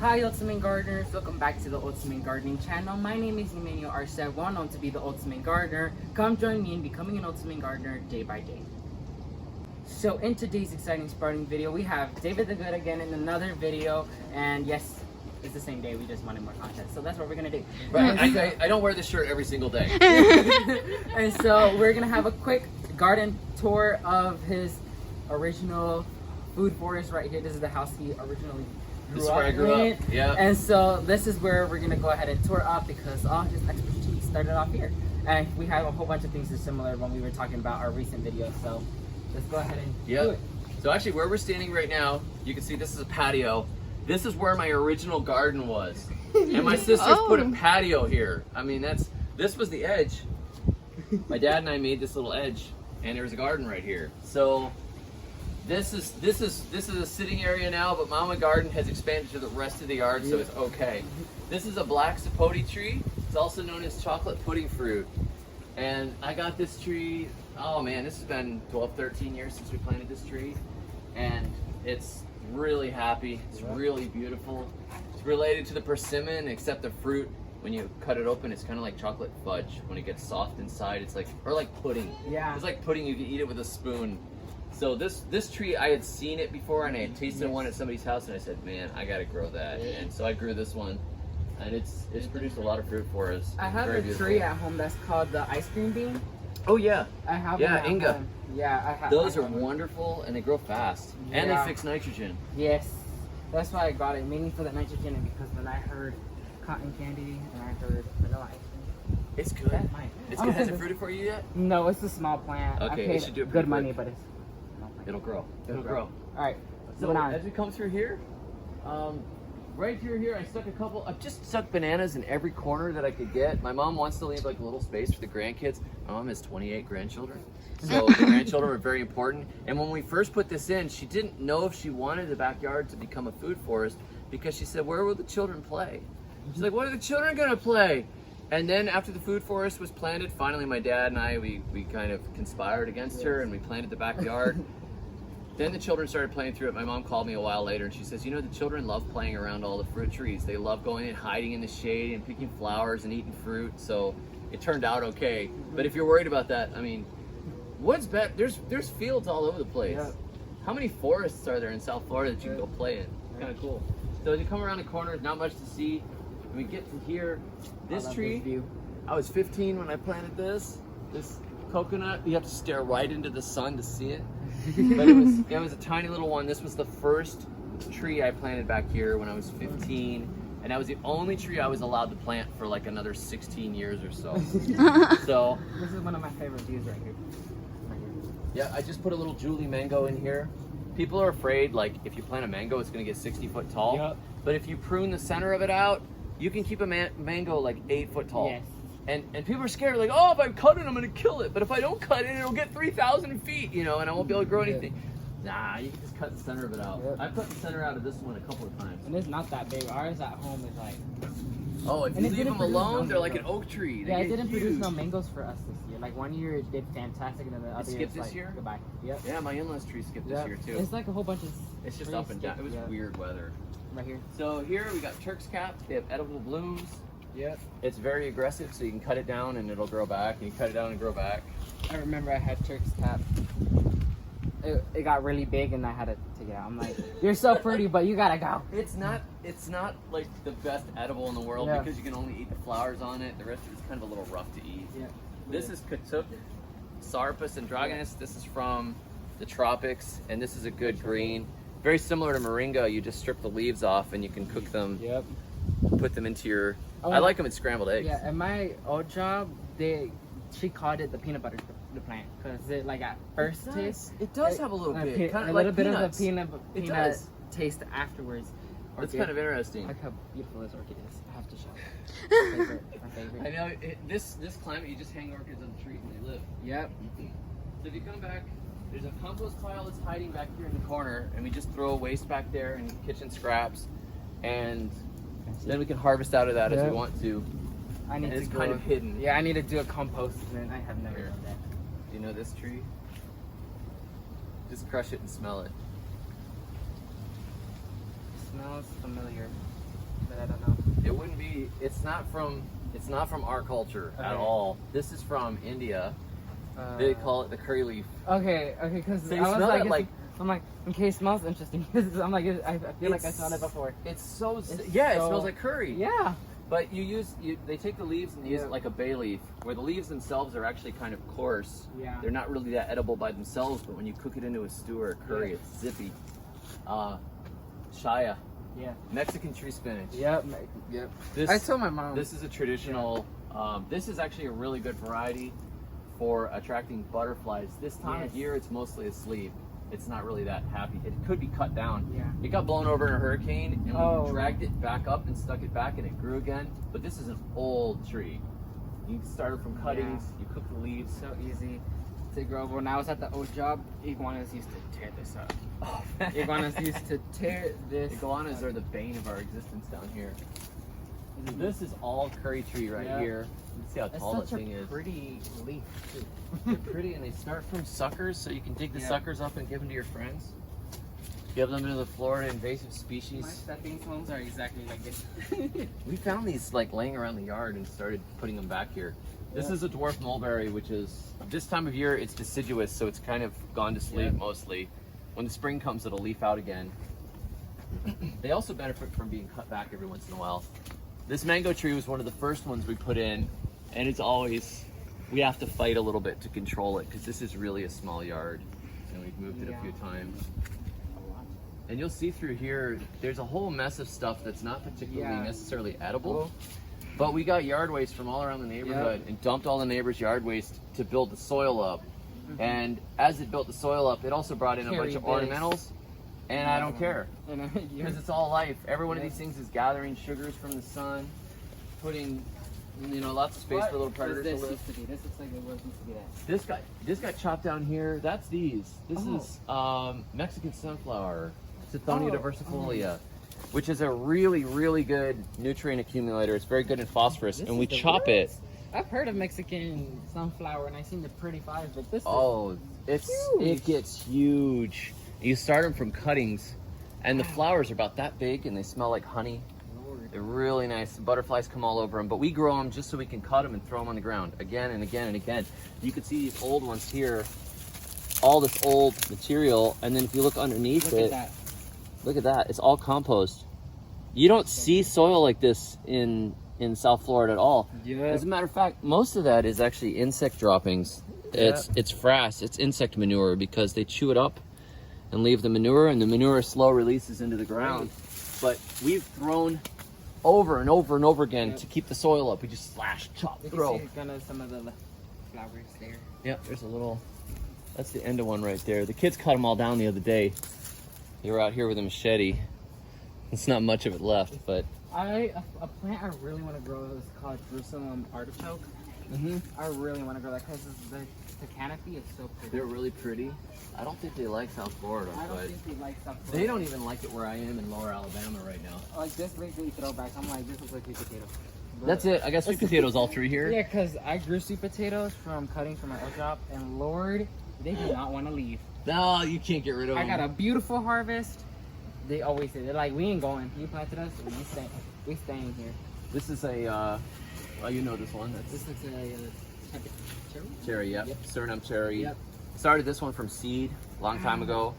Hi Ultimate Gardeners, welcome back to the Ultimate Gardening channel. My name is Emmanuel Arcet, well known to be the Ultimate Gardener. Come join me in becoming an Ultimate Gardener day by day. So in today's exciting sprouting video, we have David the Good again in another video. And yes, it's the same day, we just wanted more content. So that's what we're gonna do. Right, I don't wear this shirt every single day. And so we're gonna have a quick garden tour of his original food forest right here. This is the house he originally This is where I grew up. Yeah. And so this is where we're gonna go ahead and tour up because all his expertise started off here. And we have a whole bunch of things that are similar when we were talking about our recent videos. So let's go ahead and do it. So actually where we're standing right now, you can see this is a patio. This is where my original garden was. And my sisters put a patio here. I mean, this was the edge. My dad and I made this little edge and there's a garden right here. So this is a sitting area now, but Mama Garden has expanded to the rest of the yard, so it's okay. This is a black sapote tree. It's also known as chocolate pudding fruit. And I got this tree, oh man, this has been 12, 13 years since we planted this tree. And it's really happy, it's really beautiful. It's related to the persimmon, except the fruit, when you cut it open, it's kind of like chocolate fudge. When it gets soft inside, it's like, or like pudding. Yeah. It's like pudding, you can eat it with a spoon. So this tree, I had seen it before and I had tasted one at somebody's house and I said, man, I gotta grow that. And so I grew this one and it's produced a lot of fruit for us. I have a tree at home that's called the ice cream bean. Oh yeah. I have one at Inga. home. Yeah, I have. Those are wonderful and they grow fast. And they fix nitrogen. Yes. That's why I got it, mainly for the nitrogen and because when I heard cotton candy and I heard vanilla ice cream. It's good. It's good. Has it fruited for you yet? No, it's a small plant. Okay, you should do it good money, but it's It'll grow. It'll grow. All right. So as we come through here, right through here, I just stuck bananas in every corner that I could get. My mom wants to leave like a little space for the grandkids. My mom has 28 grandchildren. So the grandchildren are very important. And when we first put this in, she didn't know if she wanted the backyard to become a food forest because she said, where will the children play? She's like, what are the children gonna play? And then after the food forest was planted, finally my dad and I, we kind of conspired against her and we planted the backyard. Then the children started playing through it. My mom called me a while later and she says, you know, the children love playing around all the fruit trees. They love going and hiding in the shade and picking flowers and eating fruit. So it turned out okay. But if you're worried about that, I mean, what's better? There's fields all over the place. Yeah. How many forests are there in South Florida that you can go play in? It's kind of cool. So as you come around the corner, there's not much to see. When we get to here, this tree, I was 15 when I planted this coconut. You have to stare right into the sun to see it. But it was a tiny little one. This was the first tree I planted back here when I was 15. And that was the only tree I was allowed to plant for like another 16 years or so. So this is one of my favorite views right here. Yeah, I just put a little Julie mango in here. People are afraid, like, if you plant a mango, it's gonna get 60 foot tall. Yep. But if you prune the center of it out, you can keep a mango like 8 foot tall. Yes. And people are scared, like, oh, if I cut it, I'm gonna kill it. But if I don't cut it, it'll get 3,000 feet, you know, and I won't be able to grow anything. Nah, you can just cut the center of it out. Yep. I cut the center out of this one a couple of times. And it's not that big. Ours at home is like... Oh, if you leave them alone, they're like an oak tree. Yeah, it didn't produce no mangoes for us this year. Like 1 year it did fantastic, and then the other year skipped this year? Goodbye. Yep. Yeah, my in-laws tree skipped this year too. It's like a whole bunch of... It's just up and down. It was weird weather. Right here. So here we got Turk's cap. They have edible blooms. Yep. It's very aggressive, so you can cut it down and it'll grow back. And you cut it down and grow back. I remember I had Turk's cap. It got really big and I had to take it out. I'm like, you're so pretty, but you gotta go. It's not like the best edible in the world because you can only eat the flowers on it. The rest of it's kind of a little rough to eat. Yeah. This is Artichoke, Sarpus androgynous. This is from the tropics, and this is a good green. Very similar to moringa. You just strip the leaves off and you can cook them. Yep. Put them into your... I like them in scrambled eggs. Yeah, at my old job, she called it the peanut butter the plant because it like at first taste it does have a little bit kind of like bit of the peanut taste afterwards. It's kind of interesting. Look how beautiful this orchid is. I have to show. My favorite. I know this climate, you just hang orchids on the trees and they live. Yep. So if you come back, there's a compost pile that's hiding back here in the corner, and we just throw waste back there and kitchen scraps, and then we can harvest out of that as we want to. It's kind of hidden. Yeah, I need to do a compost, and I have never done that. Do you know this tree? Just crush it and smell it. It smells familiar. but I don't know. It wouldn't be. It's not from our culture at Okay. all. This is from India. They call it the curry leaf. Okay, because So I you was smell like, it like. I'm like, okay, it smells interesting. I'm like, I feel like I smelled it before. It's so. It's Yeah, it so- smells like curry. Yeah. But they take the leaves and they use it like a bay leaf, where the leaves themselves are actually kind of coarse. Yeah. They're not really that edible by themselves, but when you cook it into a stew or a curry, Yeah. it's zippy. Shaya, Yeah. Mexican tree spinach. Yep. Yep. This, I told my mom. This is a traditional. This is actually a really good variety for attracting butterflies. This time of year, it's mostly asleep. It's not really that happy. It could be cut down. Yeah. It got blown over in a hurricane, and Oh. we dragged it back up and stuck it back, and it grew again. But this is an old tree. You start it from cuttings. You cook the leaves. So easy to grow. When I was at the old job, iguanas used to tear this up. Oh, Iguanas used to tear this. Iguanas are the bane of our existence down here. This is all curry tree right Yeah. here. You can see how It's tall that such thing a is. pretty leaf too. They're pretty, and they start from suckers, so you can dig the Yeah. suckers up and give them to your friends. Give them to the Florida invasive My species. stepping stones are exactly like this. We found these like laying around the yard and started putting them back here. This Yeah. is a dwarf mulberry, which is this time of year it's deciduous, so it's kind of gone to sleep Yeah. mostly. When the spring comes, it'll leaf out again. They also benefit from being cut back every once in a while. This mango tree was one of the first ones we put in, and it's always, we have to fight a little bit to control it because this is really a small yard, and we've moved it a few times. And you'll see through here, there's a whole mess of stuff that's not particularly necessarily edible. But we got yard waste from all around the neighborhood and dumped all the neighbors' yard waste to build the soil up. And as it built the soil up, it also brought in a bunch of ornamentals. And I don't care, because it's all life. Every one of these things is gathering sugars from the sun, putting, lots of space for little predators to live. This looks like it was used to be that. This got chopped down here. That's these. This is Mexican sunflower. Tithonia diversifolia, which is a really, really good nutrient accumulator. It's very good in phosphorus, and we chop it. I've heard of Mexican sunflower, and I've seen the pretty five, but this It huge. gets huge. You start them from cuttings, and the flowers are about that big, and they smell like honey. They're really nice. The butterflies come all over them, but we grow them just so we can cut them and throw them on the ground again and again and again. You can see these old ones here, all this old material, and then if you look underneath Look at that. look at that. It's all compost. You don't see soil like this in South Florida at all. Yeah. As a matter of fact, most of that is actually insect droppings. It's frass. It's insect manure because they chew it up and leave the manure, and the manure slow releases into the ground. But we've thrown over and over and over again to keep the soil up. We just slash, chop, You throw. can see kind of some of the flowers there. Yeah, there's a little. That's the end of one right there. The kids cut them all down the other day. They were out here with a machete. It's not much of it left, but A plant I really want to grow is called Jerusalem artichoke. I really want to grow that because the canopy is so pretty. they're really pretty. I don't think they like South Florida, I don't but think he likes stuff. they don't even like it where I am in Lower Alabama right now. Like this brings me throwbacks. I'm like, this looks like sweet potato. But That's it. I got sweet potatoes all through here. yeah, because I grew sweet potatoes from cuttings from my old job, and Lord, they do not want to leave. No, you can't get rid of them. I got a beautiful harvest. They always say, they're like, we ain't going. You planted us, and we staying here. This is a, well, you know this one. That's This looks like a type of cherry. cherry, yep. Suriname cherry. Yep. Started this one from seed a long time ago.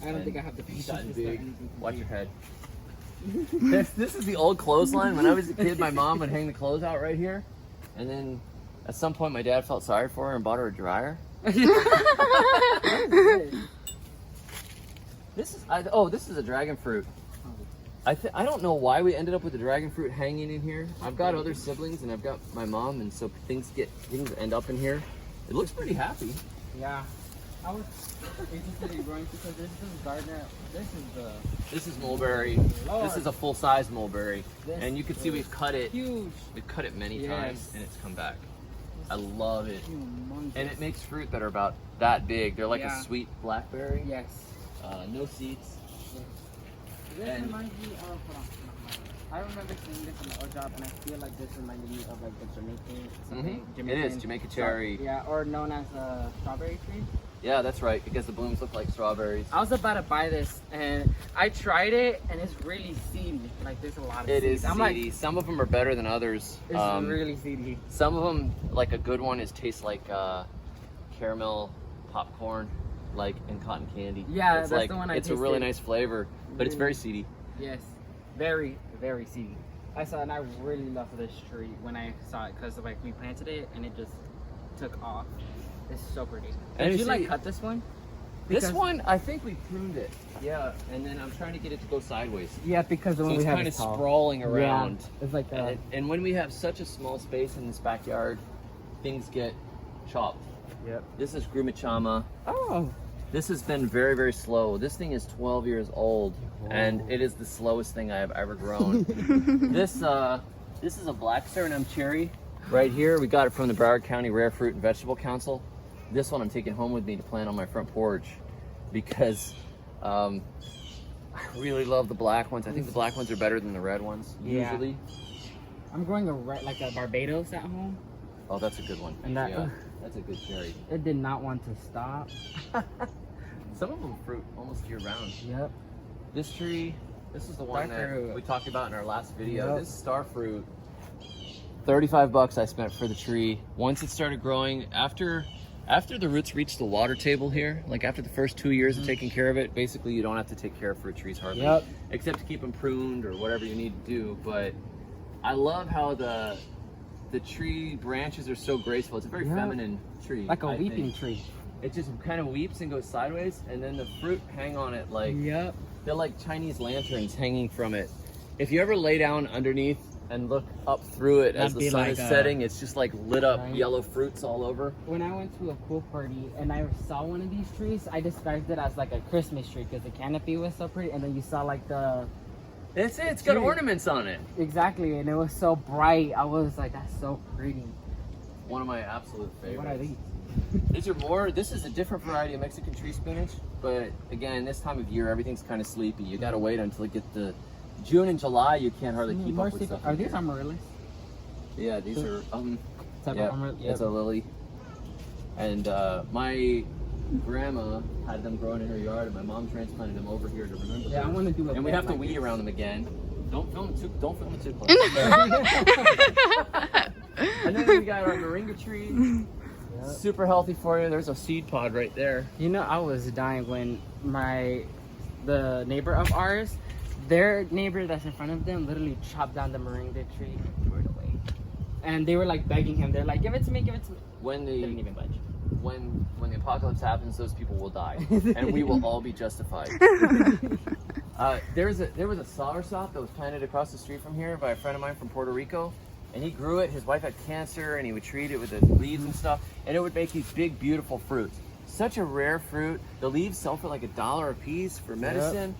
I don't think I have the patience. Gotten to start big. anything from Watch here. your head. This is the old clothesline. When I was a kid, my mom would hang the clothes out right here. And then at some point, my dad felt sorry for her and bought her a dryer. This is a dragon fruit. I don't know why we ended up with the dragon fruit hanging in here. I've got other siblings and I've got my mom, and so things end up in here. It looks pretty happy. Yeah. I was interested in growing because this is Gardner. This is mulberry. Lord. This is a full-size mulberry, This and you can see we've cut it. huge. We've cut it many Yes. times, and it's come back. I love it, Humongous. and it makes fruit that are about that big. They're like Yeah. a sweet blackberry. Yes. No seeds. This And- reminds me of, hold on. I remember seeing this in my old job, and I feel like this reminded me of like the Jamaican something. It is Jamaica cherry. Yeah, or known as a strawberry tree. Yeah, that's right, because the blooms look like strawberries. I was about to buy this, and I tried it, and it's really seedy. Like, there's a lot of It seeds. is I'm seedy. like, Some of them are better than others. it's really seedy. Some of them, like a good one, tastes like caramel popcorn, like in cotton candy. Yeah, it's that's like, the one I It's a really tasted. nice flavor, but it's very seedy. Yes, very, very seedy. I saw, and I really loved this tree when I saw it, because like we planted it, and it just took off. It's so pretty. And Did you see- like cut this one? This Because- one, I think we pruned it. Yeah, and then I'm trying to get it to go sideways. Yeah, because the So one it's we have kind of is tall. sprawling around. Yeah, it's like that. And when we have such a small space in this backyard, things get chopped. Yep. This is Grumachama. Oh. This has been very, very slow. This thing is 12 years old, and it is the slowest thing I have ever grown. This is a black Suriname cherry right here. We got it from the Broward County Rare Fruit and Vegetable Council. This one I'm taking home with me to plant on my front porch because I really love the black ones. I think the black ones are better than the red ones, Yeah. usually. I'm growing like a Barbados at home. Oh, that's a good one. And that- yeah, that's a good cherry. It did not want to stop. Some of them fruit almost year round. Yep. This tree, this is the one Starfruit. that we talked about in our last video. Yep. This is Starfruit. $35 I spent for the tree. Once it started growing, after the roots reach the water table here, like after the first 2 years of taking care of it, basically you don't have to take care of fruit trees hardly. Yep. Except to keep them pruned or whatever you need to do. But I love how the tree branches are so graceful. It's a very Yep. feminine tree. Like a I weeping think. tree. It just kind of weeps and goes sideways, and then the fruit hang on it like Yep. they're like Chinese lanterns hanging from it. If you ever lay down underneath and look up through it as That'd the be sun like is a- setting, it's just like lit up Right. yellow fruits all over. When I went to a pool party and I saw one of these trees, I described it as like a Christmas tree because the canopy was so pretty, and then you saw like the It's got Tree. ornaments on it. exactly, and it was so bright. I was like, that's so pretty. One of my absolute favorites. What are these? This is a different variety of Mexican tree spinach, but again, this time of year, everything's kind of sleepy. You gotta wait until it gets the June and July, you can't hardly keep up with stuff. Are in these here. amaryllis? Yeah, these are, Type yeah, of amaryllis? it's a lily. And my grandma had them growing in her yard, and my mom transplanted them over here to remember Yeah, I them. want to do a And we bed have to like weed this. around them again. Don't film it too close. And then we got our moringa tree. Yep. Super healthy for you. There's a seed pod right there. You know, I was dying when the neighbor of ours, their neighbor that's in front of them, literally chopped down the moringa tree and threw it away. And they were like begging him. They're like, "Give it to me, give it to me." When They didn't even budge. when the apocalypse happens, those people will die, and we will all be justified. There was a soursop that was planted across the street from here by a friend of mine from Puerto Rico, and he grew it. His wife had cancer, and he would treat it with the leaves and stuff, and it would make these big, beautiful fruits. Such a rare fruit. The leaves sell for like $1 a piece for medicine.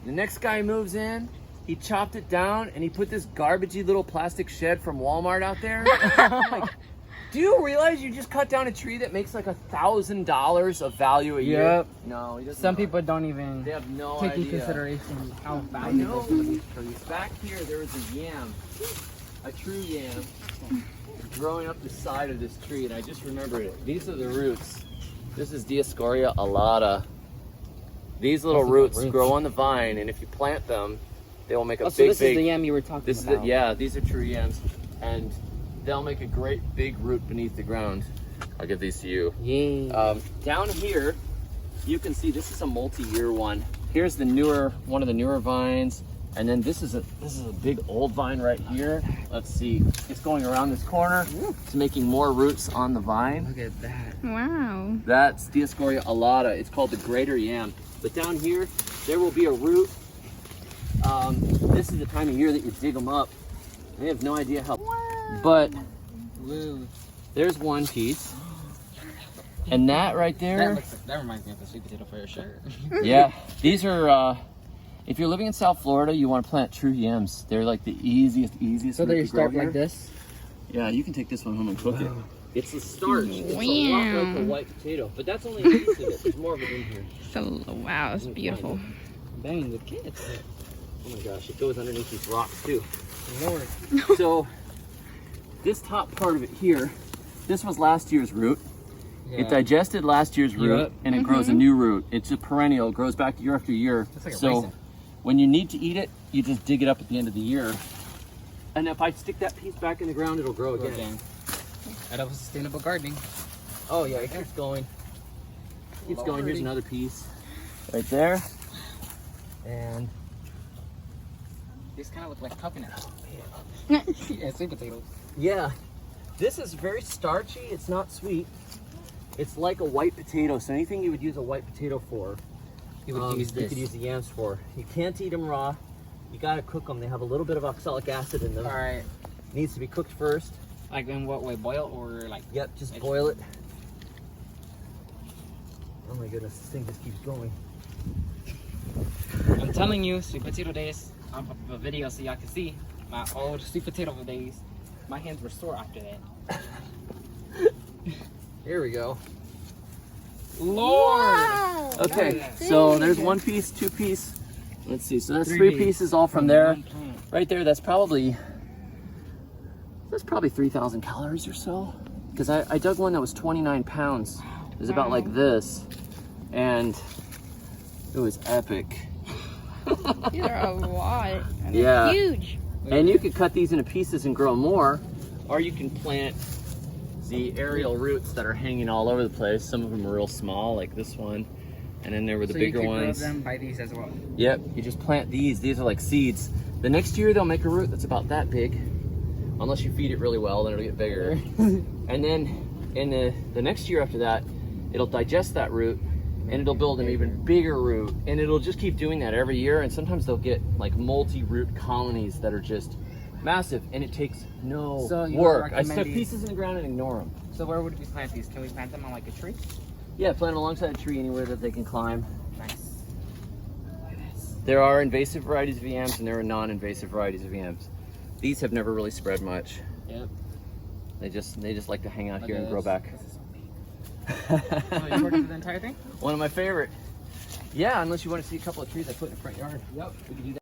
The next guy moves in. He chopped it down, and he put this garbagey little plastic shed from Walmart out there. I'm like, do you realize you just cut down a tree that makes like $1,000 of value a year? Yep. No, he doesn't. Some know. people don't even They have no take idea. in consideration how I know. valuable these trees. Back here, there was a yam, a true yam, growing up the side of this tree, and I just remembered it. These are the roots. This is Dioscorea alata. These little Those are the roots roots. grow on the vine, and if you plant them, they will make a Oh, so big, this big. is the yam you were talking This is about. it. Yeah, these are true yams, and they'll make a great big root beneath the ground. I'll give these to you. Yeah. Down here, you can see this is a multi-year one. Here's the one of the newer vines, and then this is a big old vine right here. Let's see, it's going around this corner. It's making more roots on the vine. Look at that. Wow. That's Dioscorea alata. It's called the greater yam. But down here, there will be a root. This is the time of year that you dig them up. I have no idea how. But Woo. there's one piece. And that right there, That reminds me of the sweet potato for sure. yeah, these are, if you're living in South Florida, you want to plant true yams. They're like the easiest So root they to grow start here. like this? Yeah, you can take this one home and cook it. It's a starch. It's a lot like a Wow. white potato, but that's only a piece of it. There's more of it in here. So, wow, it's beautiful. Banging with kids. Oh my gosh, it goes underneath these rocks too. Lord. So this top part of it here, this was last year's root. It digested last year's root and it grows a new root. It's a perennial, it grows back year after year. Looks like a so raisin. when you need to eat it, you just dig it up at the end of the year. And if I stick that piece back in the ground, it'll grow again. I love sustainable gardening. Oh yeah, it keeps going. Keeps going. Here's another piece right there. And These kind of look like coconut. Yeah, sweet potatoes. yeah, this is very starchy. It's not sweet. It's like a white potato. So anything you would use a white potato for, You would use you this. could use the yams for. You can't eat them raw. You gotta cook them. They have a little bit of oxalic acid in them. All right. Needs to be cooked first. Like in what way? Boil or like? Yep, just boil it. Oh my goodness, this thing just keeps going. I'm telling you, sweet potato days. I'll put up a video so y'all can see my old sweet potato days. My hands were sore after that. Here we go. Lord! Wow. Okay, Nice. so there's one piece, two piece. Let's see, so that's Three three pieces all from there. one plant. Right there, that's probably 3,000 calories or so. Because I dug one that was 29 pounds. It was about like this. And it was epic. These are a lot. And Yeah. they're huge. And you could cut these into pieces and grow more. Or you can plant the aerial roots that are hanging all over the place. Some of them are real small, like this one. And then there were the So bigger you could ones. grow them by these as well. Yep, you just plant these. These are like seeds. The next year they'll make a root that's about that big. Unless you feed it really well, then it'll get bigger. And then in the next year after that, it'll digest that root and it'll build an even bigger root. And it'll just keep doing that every year. And sometimes they'll get like multi-root colonies that are just massive, and it takes no So you work. I recommend stuck these- pieces in the ground and ignore them. So where would we plant these? Can we plant them on like a tree? Yeah, plant them alongside a tree anywhere that they can climb. Nice. Look at this. There are invasive varieties of yams and there are non-invasive varieties of yams. These have never really spread much. Yep. They just like to hang out Look here at and grow this. back. This is so big. So you working for the entire thing? One of my favorite. Yeah, unless you want to see a couple of trees I put in the front yard. Yep. We can do that.